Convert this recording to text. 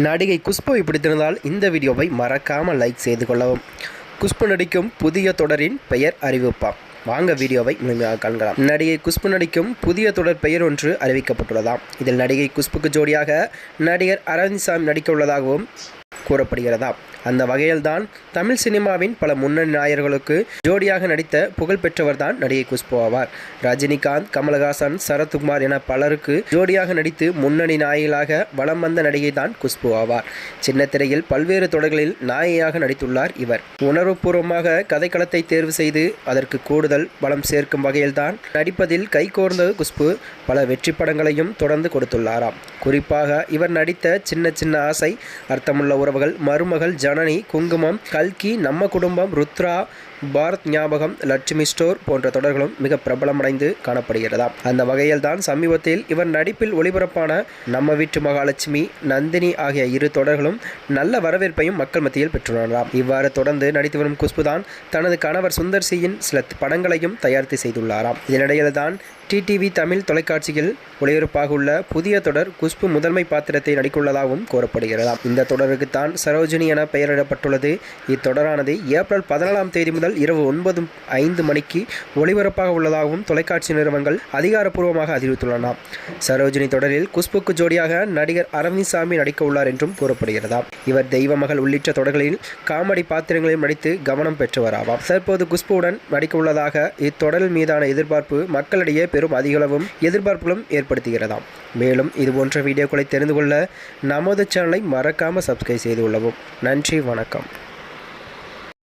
நடிகை குஷ்புவை பிடித்திருந்தால் இந்த வீடியோவை மறக்காமல் லைக் செய்து கொள்ளவும். குஷ்பு நடிக்கும் புதிய தொடரின் பெயர் அறிவிப்பாம். வாங்க வீடியோவை முழுமையாக காண்கலாம். நடிகை குஷ்பு நடிக்கும் புதிய தொடர் பெயர் ஒன்று அறிவிக்கப்பட்டுள்ளதாம். இதில் நடிகை குஷ்புக்கு ஜோடியாக நடிகர் அரவிந்த் சாமி நடிக்க உள்ளதாகவும் கூறப்படுகிறதா. அந்த வகையில்தான் தமிழ் சினிமாவின் பல முன்னணி நாயர்களுக்கு ஜோடியாக நடித்த புகழ்பெற்றவர் தான் நடிகை குஷ்பு ஆவார். ரஜினிகாந்த், கமலஹாசன், சரத்குமார் என பலருக்கு ஜோடியாக நடித்து முன்னணி நாயகியாக வலம் வந்த நடிகை தான் குஷ்பு ஆவார். சின்னத்திரையில் பல்வேறு தொடர்களில் நாயகியாக நடித்துள்ளார் இவர். உணர்வுபூர்வமாக கதைக்களத்தை தேர்வு செய்து அதற்கு கூடுதல் பலம் சேர்க்கும் வகையில்தான் நடிப்பதில் கைகோர்ந்த குஷ்பு பல வெற்றி படங்களையும் தொடர்ந்து கொடுத்துள்ளாராம். குறிப்பாக இவர் நடித்த சின்ன சின்ன ஆசை, அர்த்தமுள்ள உறவுகள், மருமகள், ஜனனி, குங்குமம், கல்கி, நம்ம குடும்பம், ருத்ரா, பாரத் ஞாபகம், லட்சுமி ஸ்டோர் போன்ற தொடர்களும் மிக பிரபலமடைந்து காணப்படுகிறதா. அந்த வகையில் தான் சமீபத்தில் இவர் நடிப்பில் ஒளிபரப்பான நம்ம வீட்டு மகாலட்சுமி, நந்தினி ஆகிய இரு தொடர்களும் நல்ல வரவேற்பையும் மக்கள் மத்தியில் பெற்றுள்ளாராம். இவ்வாறு தொடர்ந்து நடித்து வரும் குஷ்பு தான் தனது கணவர் சுந்தர் சியின் சில படங்களையும் தயாரித்து செய்துள்ளாராம். இதனிடையில் தான் டிடிவி தமிழ் தொலைக்காட்சியில் ஒளிபரப்பாக உள்ள புதிய தொடர் குஷ்பு முதன்மை பாத்திரத்தை நடித்துள்ளதாகவும் கூறப்படுகிறதாம். இந்த தொடருக்கு தான் சரோஜினி என பெயரிடப்பட்டுள்ளது. இத்தொடரானது ஏப்ரல் 14ஆம் தேதி முதல் இரவு 9:05 மணிக்கு ஒளிபரப்பாக உள்ளதாகவும் தொலைக்காட்சி நிறுவனங்கள் அதிகாரப்பூர்வமாக அறிவித்துள்ளன. சரோஜினி தொடரில் குஷ்புக்கு ஜோடியாக நடிகர் அரவிந்த் சாமி நடிக்க உள்ளார் என்றும் கூறப்படுகிறதா. இவர் தெய்வமகள் உள்ளிட்ட தொடர்களில் காமெடி பாத்திரங்களையும் நடித்து கவனம் பெற்றவராவார். தற்போது குஷ்புவுடன் நடிக்க உள்ளதாக இத்தொடரில் மீதான எதிர்பார்ப்பு மக்களிடையே பெரும் அதிகளவும் எதிர்பார்ப்புகளும் ஏற்படுத்துகிறதாம். மேலும் இதுபோன்ற வீடியோக்களை தெரிந்து கொள்ள நமது சேனலை மறக்காமல் சப்ஸ்கிரைப் செய்து கொள்ளவும். நன்றி, வணக்கம்.